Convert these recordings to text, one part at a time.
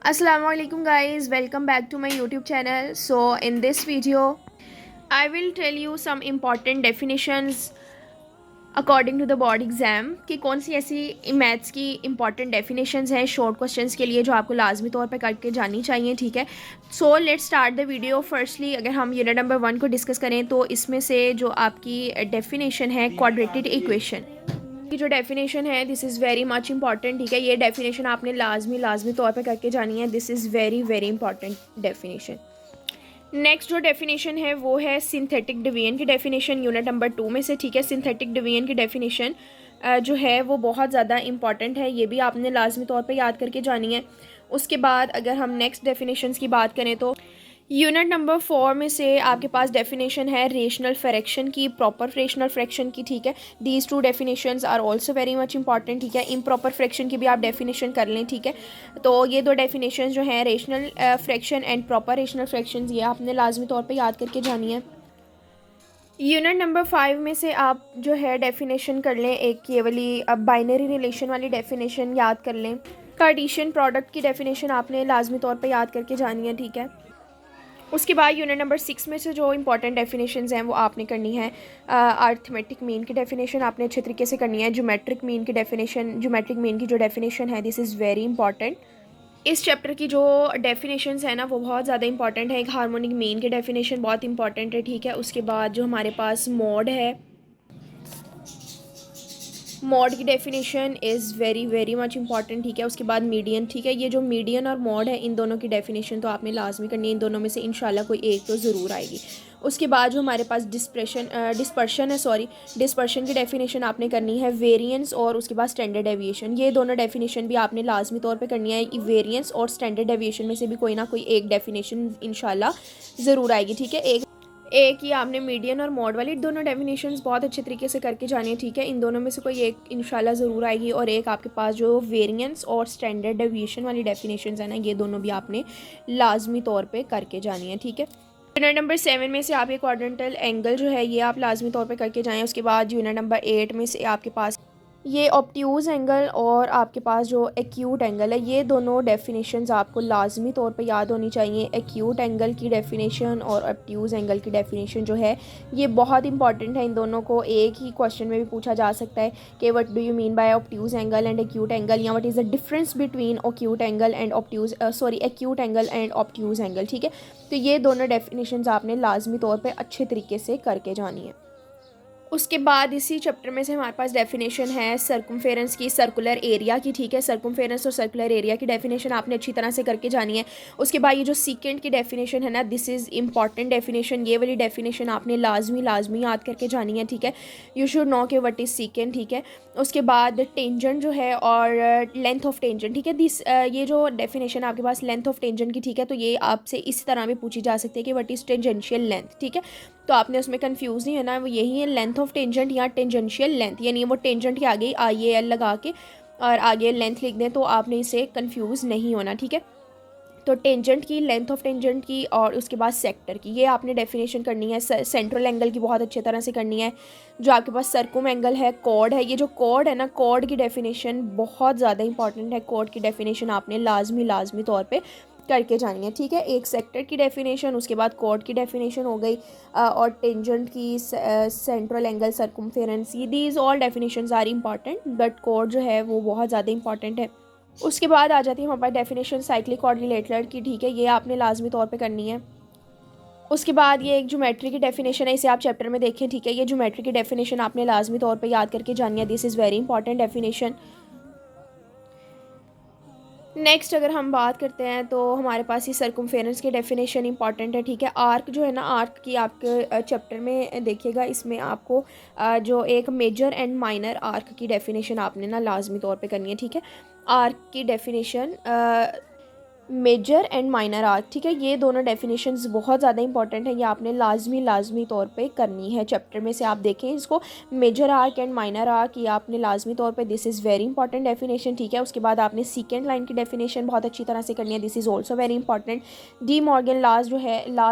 Assalamu alaikum guys, welcome back to my YouTube channel. So in this video I will tell you some important definitions according to the board exam कि कौन सी ऐसी maths की important definitions हैं short questions के लिए जो आपको लाजमी तौर पे करके जानी चाहिए। ठीक है, so let's start the video. Firstly अगर हम यूनिट नंबर 1 को डिस्कस करें तो इसमें से जो आपकी डेफिनेशन है क्वाड्रेटिक इक्वेशन की जो डेफिनेशन है this is very much important. ठीक है, ये डेफिनेशन आपने लाजमी तौर पे करके जानी है। This is very very important definition. Next जो डेफिनेशन है वो है सिंथेटिक डिवीजन की डेफिनेशन यूनिट नंबर 2 में से। ठीक है, सिंथेटिक डिवीजन की डेफिनेशन जो है वो बहुत ज़्यादा इंपॉर्टेंट है, ये भी आपने लाजमी तौर पे याद करके जानी है। उसके बाद अगर हम नेक्स्ट डेफिनेशंस की बात करें तो यूनिट नंबर 4 में से आपके पास डेफिनेशन है रेशनल फ्रैक्शन की, प्रॉपर रेशनल फ्रैक्शन की। ठीक है, these two definitions are also very much important. ठीक है, इम्प्रॉपर फ्रैक्शन की भी आप डेफिनेशन कर लें। ठीक है, तो ये दो डेफिनेशन जो हैं rational fraction and proper rational fraction, ये आपने लाजमी तौर पर याद करके जानी है। यूनिट नंबर 5 में से आप जो है डेफिनेशन कर लें एक ये वाली, अब बाइनरी रिलेशन वाली डेफिनेशन याद कर लें। कार्टेशियन प्रोडक्ट की डेफिनेशन आपने लाजमी तौर पे याद करके जानी है। ठीक है, उसके बाद यूनिट नंबर 6 में से जो इंपॉर्टेंट डेफिनेशंस हैं वो आपने करनी है। अर्थमेटिक मीन की डेफिनेशन आपने अच्छे तरीके से करनी है। ज्योमेट्रिक मीन की डेफिनेशन, ज्योमेट्रिक मीन की जो डेफिनेशन है दिस इज़ वेरी इंपॉर्टेंट। इस चैप्टर की जो डेफिनेशंस है ना वो बहुत ज़्यादा इंपॉर्टेंट है। एक हार्मोनिक मीन की डेफिनेशन बहुत इंपॉर्टेंट है। ठीक है, उसके बाद जो हमारे पास मोड है, मॉड की definition is very very much important. ठीक है, उसके बाद मीडियन। ठीक है, ये जो मीडियन और मॉड है इन दोनों की डेफिनेशन तो आपने लाजमी करनी है, इन दोनों में से इंशाल्लाह कोई एक तो ज़रूर आएगी। उसके बाद जो हमारे पास डिस्पर्शन है, डिस्पर्शन की डेफिनेशन आपने करनी है। वेरिएंस और उसके बाद स्टैंडर्ड डेविएशन, ये दोनों डेफिनेशन भी आपने लाजमी तौर पे करनी है। वेरिएंस और स्टैंडर्ड डेविएशन में से भी कोई ना कोई एक डेफिनेशन इंशाल्लाह ज़रूर आएगी। ठीक है, एक ही आपने मीडियन और मॉड वाली दोनों डेफिनेशंस बहुत अच्छे तरीके से करके जानी है। ठीक है, इन दोनों में से कोई एक इंशाल्लाह ज़रूर आएगी। और एक आपके पास जो वेरिएंस और स्टैंडर्ड डेविएशन वाली डेफिनेशंस है ना, ये दोनों भी आपने लाजमी तौर पे करके जानी है। ठीक है, यूनिट नंबर 7 में से आप एक क्वाड्रेंटल एंगल जो है ये आप लाजमी तौर पे करके जाएँ। उसके बाद यूनिट नंबर 8 में से आपके पास ये ऑब्ट्यूज़ एंगल और आपके पास जो एक्यूट एंगल है, ये दोनों डेफिनेशंस आपको लाजमी तौर पे याद होनी चाहिए। एक्यूट एंगल की डेफिनेशन और ऑब्ट्यूज़ एंगल की डेफिनेशन जो है ये बहुत इंपॉर्टेंट है। इन दोनों को एक ही क्वेश्चन में भी पूछा जा सकता है कि what do you mean by obtuse angle and acute angle, या what is the difference between acute angle and acute angle and obtuse angle. ठीक है, तो ये दोनों डेफिनेशंस आपने लाजमी तौर पर अच्छे तरीके से करके जानी है। उसके बाद इसी चैप्टर में से हमारे पास डेफिनेशन है सर्कमफेरेंस की, सर्कुलर एरिया की। ठीक है, सर्कमफेरेंस और सर्कुलर एरिया की डेफिनेशन आपने अच्छी तरह से करके जानी है। उसके बाद ये जो सीकेंट की डेफिनेशन है ना, दिस इज़ इंपॉर्टेंट डेफिनेशन, ये वाली डेफिनेशन आपने लाजमी याद करके जानी है। ठीक है, यू शुड नो के व्हाट इज़ सीकेंट। ठीक है, उसके बाद टेंजेंट जो है और लेंथ ऑफ टेंजेंट। ठीक है, ये जो डेफिनेशन आपके पास लेंथ ऑफ टेंजेंट की, ठीक है, तो ये आपसे इस तरह भी पूछी जा सकती है कि व्हाट इज़ टेंजेंशियल लेंथ। ठीक है, तो आपने उसमें कंफ्यूज नहीं होना, वो यही है लेंथ ऑफ टेंजेंट या टेंजेंशियल लेंथ, यानी वो टेंजेंट के आगे IAL लगा के और आगे लेंथ लिख दें तो आपने इसे कंफ्यूज नहीं होना। ठीक है, तो टेंजेंट की, लेंथ ऑफ टेंजेंट की और उसके बाद सेक्टर की, ये आपने डेफिनेशन करनी है। सेंट्रल एंगल की बहुत अच्छे तरह से करनी है। जो आपके पास सर्कुम एंगल है, कॉर्ड है, ये जो कॉर्ड है ना, कॉर्ड की डेफिनेशन बहुत ज़्यादा इंपॉर्टेंट है। कॉर्ड की डेफिनेशन आपने लाजमी तौर पे करके जानी है। ठीक है, एक सेक्टर की डेफिनेशन, उसके बाद कॉर्ड की डेफिनेशन हो गई और टेंजेंट की, सेंट्रल एंगल, सर्कमफेरेंस, ये these all definitions are important, but chord जो है वो बहुत ज़्यादा इंपॉर्टेंट है। उसके बाद आ जाती है हमारे पास डेफिनेशन साइक्लिक कोऑर्डिनेटर की। ठीक है, ये आपने लाजमी तौर पे करनी है। उसके बाद ये एक ज्योमेट्री की डेफिनेशन है, इसे आप चैप्टर में देखें। ठीक है, ये ज्योमेट्री की डेफिनेशन आपने लाजमी तौर पे याद करके जानी है। This is very important definition. Next अगर हम बात करते हैं तो हमारे पास ये सर्कमफेरेंस की डेफिनेशन इंपॉर्टेंट है। ठीक है, आर्क जो है ना, आर्क की आपके चैप्टर में देखिएगा, इसमें आपको जो एक मेजर एंड माइनर आर्क की डेफिनेशन आपने ना लाजमी तौर पे करनी है। ठीक है, आर्क की definition major and minor arc. ठीक है, ये दोनों डेफिनेशंस बहुत ज़्यादा इंपॉर्टेंट है, ये आपने लाजमी तौर पे करनी है। चैप्टर में से आप देखें इसको, major arc and minor arc, ये आपने लाजमी तौर पे, this is very important definition. ठीक है, उसके बाद आपने सीकेंड लाइन की डेफिनेशन बहुत अच्छी तरह से करनी है। This is also very important. De Morgan law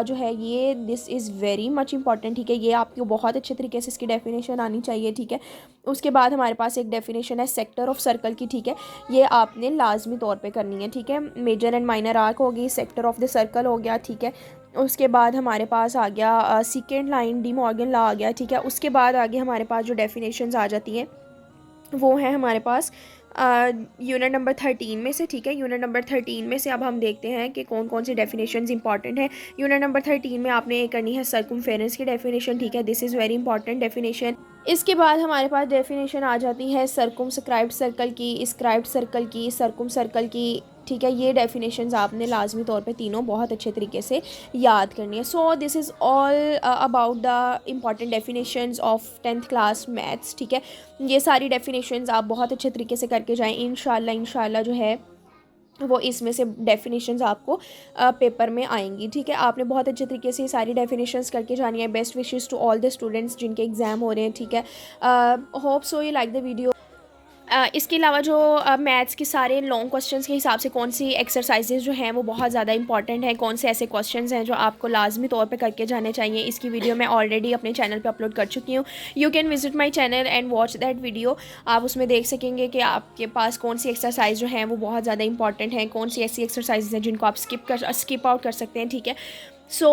जो है ये, this is very much important. ठीक है, ये आपको बहुत अच्छे तरीके से इसकी डेफिनेशन आनी चाहिए। ठीक है, उसके बाद हमारे पास एक डेफिनेशन है सेक्टर ऑफ सर्कल की, ठीक है, ये आपने लाजमी तौर पे करनी है, ठीक है। मेजर एंड माइनर आर्क होगी, सेक्टर ऑफ द सर्कल हो गया, ठीक है। उसके बाद हमारे पास आ गया second line De Morgan law आ गया, ठीक है। उसके बाद आगे हमारे पास जो डेफिनेशंस आ जाती हैं वो है हमारे पास यूनिट नंबर 13 में से, ठीक है। यूनिट नंबर 13 में से अब हम देखते हैं कि कौन कौन सी डेफिनेशंस इंपॉर्टेंट है। यूनिट नंबर 13 में आपने करनी है सर्कमफेरेंस की डेफिनेशन, ठीक है, this is very important definition. इसके बाद हमारे पास डेफिनेशन आ जाती है सर्कमस्क्राइब्ड सर्कल की, स्क्राइब्ड सर्कल की, सर्कम सर्कल की, ठीक है। ये डेफिनेशंस आपने लाजमी तौर पे तीनों बहुत अच्छे तरीके से याद करनी है। So this is all about the important definitions of 10th class maths, ठीक है। ये सारी डेफिनेशंस आप बहुत अच्छे तरीके से करके जाएं, इंशाल्लाह जो है वो इसमें से डेफिनेशंस आपको पेपर में आएंगी, ठीक है। आपने बहुत अच्छे तरीके से ये सारी डेफिनेशंस करके जानी है। Best wishes to all the students जिनके एग्ज़ाम हो रहे हैं, ठीक है। Hope so you like the video. इसके अलावा जो मैथ्स के सारे लॉन्ग क्वेश्चंस के हिसाब से कौन सी एक्सरसाइजेज जो हैं वो बहुत ज़्यादा इंपॉर्टेंट हैं, कौन से ऐसे क्वेश्चंस हैं जो आपको लाजमी तौर पे करके जाने चाहिए, इसकी वीडियो मैं ऑलरेडी अपने चैनल पे अपलोड कर चुकी हूँ। You can visit my channel and watch that video. आप उसमें देख सकेंगे कि आपके पास कौन सी एक्सरसाइज जो हैं वो बहुत ज़्यादा इंपॉर्टेंट हैं, कौन सी ऐसी एक्सरसाइज हैं जिनको आप स्किप आउट कर सकते हैं, ठीक है। So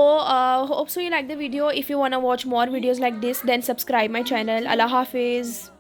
hope so you like the video. If you wanna watch more videos like this, then subscribe my channel. Allah Hafiz.